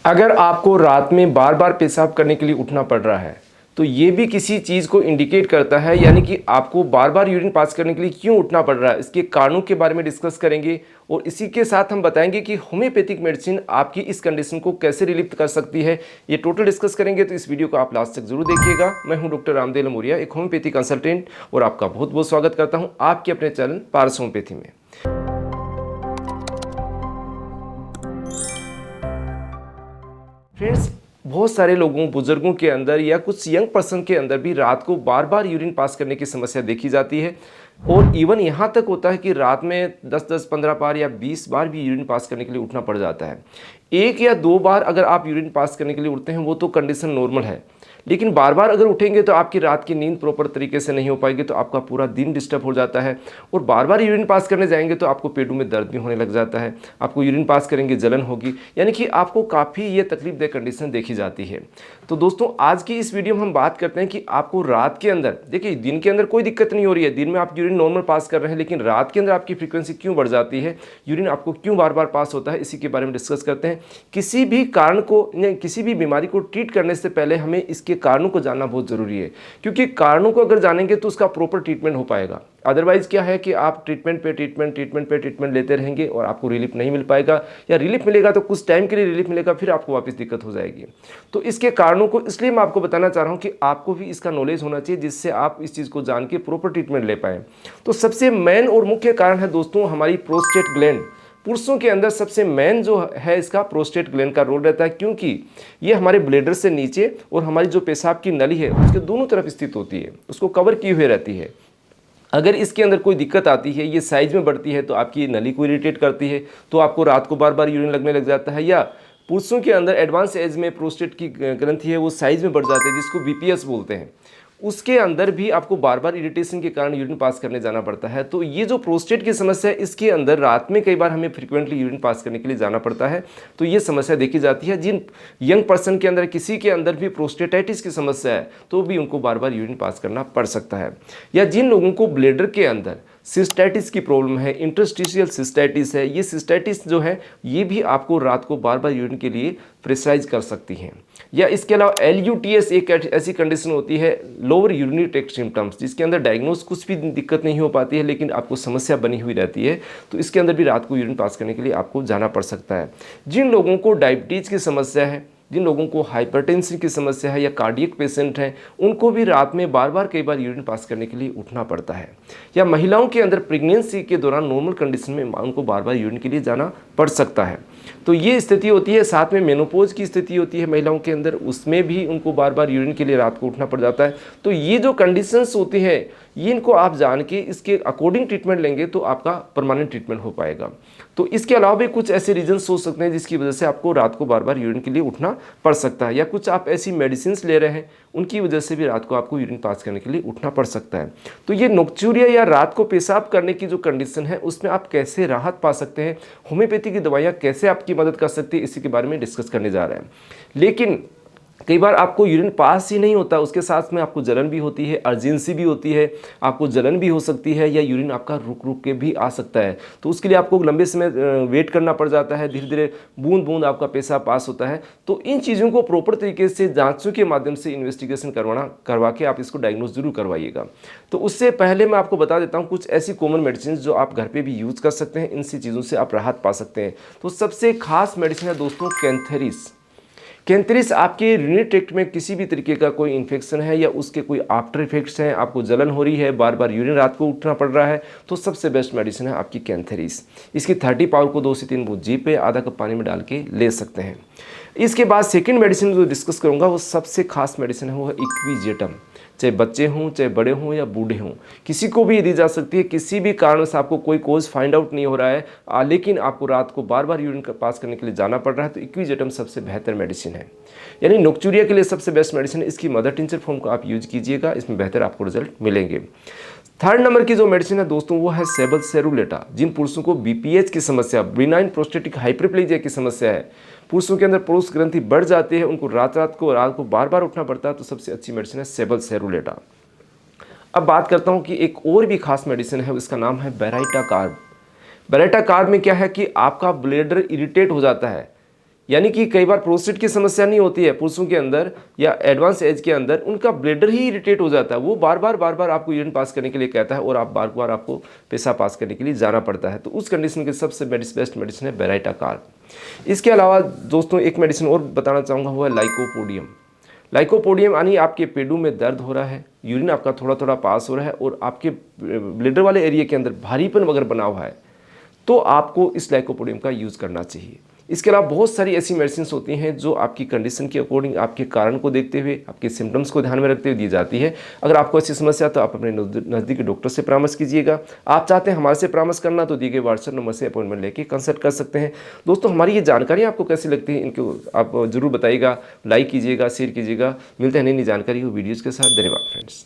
अगर आपको रात में बार बार पेशाब करने के लिए उठना पड़ रहा है तो ये भी किसी चीज़ को इंडिकेट करता है, यानी कि आपको बार बार यूरिन पास करने के लिए क्यों उठना पड़ रहा है, इसके कारणों के बारे में डिस्कस करेंगे। और इसी के साथ हम बताएंगे कि होम्योपैथिक मेडिसिन आपकी इस कंडीशन को कैसे रिलीफ कर सकती है, ये टोटल डिस्कस करेंगे। तो इस वीडियो को आप लास्ट तक जरूर देखिएगा। मैं हूं डॉक्टर रामदेव लमोरिया, एक होम्योपैथी कंसल्टेंट, और आपका बहुत बहुत स्वागत करता हूँ आपके अपने चैनल पारस होम्योपैथी में। फ्रेंड्स, बहुत सारे लोगों बुजुर्गों के अंदर या कुछ यंग पर्सन के अंदर भी रात को बार बार यूरिन पास करने की समस्या देखी जाती है। और इवन यहाँ तक होता है कि रात में 10-10, 15 बार या 20 बार भी यूरिन पास करने के लिए उठना पड़ जाता है। एक या दो बार अगर आप यूरिन पास करने के लिए उठते हैं वो तो कंडीशन नॉर्मल है, लेकिन बार बार अगर उठेंगे तो आपकी रात की नींद प्रॉपर तरीके से नहीं हो पाएगी, तो आपका पूरा दिन डिस्टर्ब हो जाता है। और बार बार यूरिन पास करने जाएंगे तो आपको पेटों में दर्द भी होने लग जाता है, आपको यूरिन पास करेंगे जलन होगी, यानी कि आपको काफ़ी ये तकलीफदेह कंडीशन देखी जाती है। तो दोस्तों, आज की इस वीडियो में हम बात करते हैं कि आपको रात के अंदर, देखिए दिन के अंदर कोई दिक्कत नहीं हो रही है, दिन में आप यूरिन नॉर्मल पास कर रहे हैं, लेकिन रात के अंदर आपकी फ्रीक्वेंसी क्यों बढ़ जाती है, यूरिन आपको क्यों बार बार पास होता है, इसी के बारे में डिस्कस करते हैं। किसी भी कारण को या किसी भी बीमारी को ट्रीट करने से पहले हमें इसके कारणों को जानना बहुत ज़रूरी है, क्योंकि कारणों को अगर जानेंगे तो उसका प्रॉपर ट्रीटमेंट हो पाएगा। अदरवाइज क्या है कि आप ट्रीटमेंट पे ट्रीटमेंट लेते रहेंगे और आपको रिलीफ नहीं मिल पाएगा, या रिलीफ मिलेगा तो कुछ टाइम के लिए रिलीफ मिलेगा, फिर आपको वापस दिक्कत हो जाएगी। तो इसके कारणों को इसलिए मैं आपको बताना चाह रहा हूँ कि आपको भी इसका नॉलेज होना चाहिए, जिससे आप इस चीज़ को जान के प्रॉपर ट्रीटमेंट ले पाएँ। तो सबसे मेन और मुख्य कारण है दोस्तों हमारी प्रोस्टेट ग्लैंड। पुरुषों के अंदर सबसे मेन जो है इसका प्रोस्टेट ग्लैंड का रोल रहता है, क्योंकि ये हमारे ब्लैडर से नीचे और हमारी जो पेशाब की नली है उसके दोनों तरफ स्थित होती है, उसको कवर किए हुए रहती है। अगर इसके अंदर कोई दिक्कत आती है, ये साइज में बढ़ती है, तो आपकी नली को इरिटेट करती है, तो आपको रात को बार बार यूरिन लगने लग जाता है। या पुरुषों के अंदर एडवांस एज में प्रोस्टेट की ग्रंथि है वो साइज में बढ़ जाती है, जिसको बीपीएस बोलते हैं, उसके अंदर भी आपको बार बार इरिटेशन के कारण यूरिन पास करने जाना पड़ता है। तो ये जो प्रोस्टेट की समस्या है, इसके अंदर रात में कई बार हमें फ्रीक्वेंटली यूरिन पास करने के लिए जाना पड़ता है। तो ये समस्या देखी जाती है। जिन यंग पर्सन के अंदर किसी के अंदर भी प्रोस्टेटाइटिस की समस्या है तो भी उनको बार बार यूरिन पास करना पड़ सकता है। या जिन लोगों को ब्लैडर के अंदर सिस्टाइटिस की प्रॉब्लम है, इंटरस्टिशियल सिस्टाइटिस है, ये सिस्टाइटिस जो है ये भी आपको रात को बार बार यूरिन के लिए प्रेशराइज कर सकती हैं। या इसके अलावा LUTS एक ऐसी कंडीशन होती है, लोअर यूरिनरी ट्रैक्ट सिम्टम्स, जिसके अंदर डायग्नोस कुछ भी दिक्कत नहीं हो पाती है, लेकिन आपको समस्या बनी हुई रहती है, तो इसके अंदर भी रात को यूरिन पास करने के लिए आपको जाना पड़ सकता है। जिन लोगों को डायबिटीज़ की समस्या है, जिन लोगों को हाइपरटेंशन की समस्या है, या कार्डियक पेशेंट हैं, उनको भी रात में बार बार कई बार यूरिन पास करने के लिए उठना पड़ता है। या महिलाओं के अंदर प्रेगनेंसी के दौरान नॉर्मल कंडीशन में उनको बार बार यूरिन के लिए जाना पड़ सकता है। तो ये स्थिति होती है। साथ में मेनोपॉज की स्थिति होती है महिलाओं के अंदर, उसमें भी उनको बार बार यूरिन के लिए रात को उठना पड़ जाता है। तो ये जो कंडीशंस होती हैं, ये इनको आप जान के इसके अकॉर्डिंग ट्रीटमेंट लेंगे तो आपका परमानेंट ट्रीटमेंट हो पाएगा। तो इसके अलावा भी कुछ ऐसे रीजंस हो सकते हैं जिसकी वजह से आपको रात को बार बार यूरिन के लिए उठना पड़ सकता है, या कुछ आप ऐसी मेडिसिन ले रहे हैं उनकी वजह से भी रात को आपको यूरिन पास करने के लिए उठना पड़ सकता है। तो ये नोक्चूरिया या रात को पेशाब करने की जो कंडीशन है उसमें आप कैसे राहत पा सकते हैं, होम्योपैथी की दवाइयाँ कैसे आपकी मदद कर सकती है, इसी के बारे में डिस्कस करने जा रहे हैं। लेकिन कई बार आपको यूरिन पास ही नहीं होता, उसके साथ में आपको जलन भी होती है, अर्जेंसी भी होती है, आपको जलन भी हो सकती है, या यूरिन आपका रुक रुक के भी आ सकता है। तो उसके लिए आपको लंबे समय वेट करना पड़ जाता है, धीरे धीरे बूंद बूंद आपका पेशाब पास होता है। तो इन चीज़ों को प्रॉपर तरीके से जांचों के माध्यम से इन्वेस्टिगेशन करवा के आप इसको डायग्नोज जरूर करवाइएगा। तो उससे पहले मैं आपको बता देता हूँ कुछ ऐसी कॉमन मेडिसिन जो आप घर पर भी यूज़ कर सकते हैं, इनसी चीज़ों से आप राहत पा सकते हैं। तो सबसे खास मेडिसिन है दोस्तों कैंथेरिस। कैंथेरिस आपके यूरिनरी ट्रैक्ट में किसी भी तरीके का कोई इन्फेक्शन है या उसके कोई आफ्टर इफेक्ट्स हैं, आपको जलन हो रही है, बार बार यूरिन रात को उठना पड़ रहा है, तो सबसे बेस्ट मेडिसिन है आपकी कैंथेरिस। इसकी 30 पावर को 2 से 3 बूंद जी पे आधा कप पानी में डाल के ले सकते हैं। इसके बाद सेकेंड मेडिसिन जो डिस्कस करूँगा वो सबसे खास मेडिसिन है, वो है इक्विजेटम। चाहे बच्चे हों, चाहे बड़े हों या बूढ़े हों, किसी को भी दी जा सकती है। किसी भी कारण से आपको कोई कोज फाइंड आउट नहीं हो रहा है, लेकिन आपको रात को बार बार यूरिन पास करने के लिए जाना पड़ रहा है, तो इक्विजेटम सबसे बेहतर मेडिसिन है। यानी नोक्चूरिया के लिए सबसे बेस्ट मेडिसिन है। इसकी मदर टिंचर फॉर्म को आप यूज कीजिएगा, इसमें बेहतर आपको रिजल्ट मिलेंगे। थर्ड नंबर की जो मेडिसिन है दोस्तों वो है सेबल सेरुलेटा। जिन पुरुषों को BPH की समस्या, बिनाइन प्रोस्टेटिक हाइपरप्लेजिया की समस्या है, पुरुषों के अंदर पुरुष ग्रंथि बढ़ जाती है, उनको रात को बार बार उठना पड़ता है, तो सबसे अच्छी मेडिसिन है सेबल सेरुलेटा। अब बात करता हूँ कि एक और भी खास मेडिसिन है, इसका नाम है बेराइटा कार्ब। बेराइटा कार्ब में क्या है कि आपका ब्लैडर इरिटेट हो जाता है, यानी कि कई बार प्रोस्टेट की समस्या नहीं होती है पुरुषों के अंदर या एडवांस एज के अंदर, उनका ब्लैडर ही इरिटेट हो जाता है, वो बार बार आपको यूरिन पास करने के लिए कहता है और आप बार बार आपको पेशाब पास करने के लिए जाना पड़ता है। तो उस कंडीशन के सबसे बेस्ट मेडिसिन है बेराइटाकार। इसके अलावा दोस्तों एक मेडिसिन और बताना चाहूँगा, वो है लाइकोपोडियम। लाइकोपोडियम यानी आपके पेडू में दर्द हो रहा है, यूरिन आपका थोड़ा थोड़ा पास हो रहा है और आपके ब्लैडर वाले एरिया के अंदर भारीपन अगर बना हुआ है तो आपको इस लाइकोपोडियम का यूज़ करना चाहिए। इसके अलावा बहुत सारी ऐसी मेडिसिन होती हैं जो आपकी कंडीशन के अकॉर्डिंग, आपके कारण को देखते हुए, आपके सिम्टम्स को ध्यान में रखते हुए दी जाती है। अगर आपको ऐसी समस्या तो आप अपने नज़दीकी डॉक्टर से परामर्श कीजिएगा। आप चाहते हैं हमारे से परामर्श करना तो दिए गए व्हाट्सएप नंबर से अपॉइंटमेंट लेके कंसल्ट कर सकते हैं। दोस्तों हमारी ये जानकारी आपको कैसी लगती है इनको आप ज़रूर बताइएगा, लाइक कीजिएगा, शेयर कीजिएगा। मिलते हैं नई जानकारी हो वीडियोज़ के साथ। धन्यवाद फ्रेंड्स।